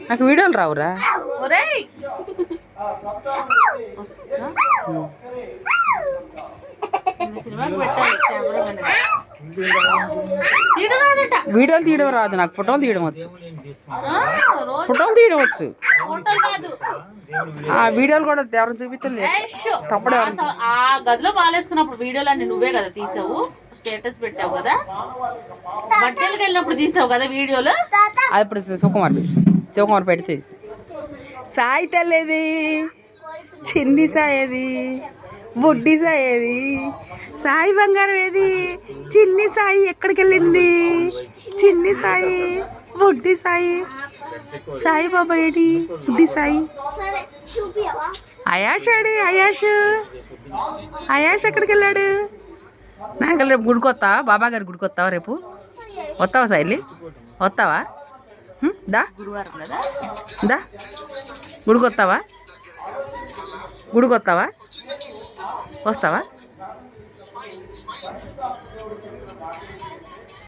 నాకు వీడియోలు రావురా. వీడియోలు తీయడం రాదు నాకు, ఫోటోలు తీయడం వచ్చు. ఫోటోలు తీయడం వచ్చు, వీడియోలు కూడా ఎవరు చూపిస్తుంది. ఆ గదిలో పాలేసుకున్నప్పుడు వీడియోలు అన్ని నువ్వే కదా తీసావు, స్టేటస్ పెట్టావు కదా. బట్టలకి వెళ్ళినప్పుడు తీసావు కదా వీడియోలు. అది ఇప్పుడు శివకుమార్ పెడితే. సాయి తెల్లేది, చిన్ని సాయి ఏది, బుడ్డి సాయి ఏది, సాయి బంగారం ఏది, చిన్ని సాయి ఎక్కడికి వెళ్ళింది, చిన్ని సాయి, బుడ్డి సాయి, సాయి బాబా ఏడి, బుడ్డి సాయి, అయాష్ ఆడి, అయాష్ ఎక్కడికి వెళ్ళాడు. నాకు రేపు గుడికి వస్తావా, బాబా గారి గుడికి వస్తావా రేపు? వస్తావా శైలి, వస్తావా? దా దా, గుడికి వస్తావా, వస్తావా?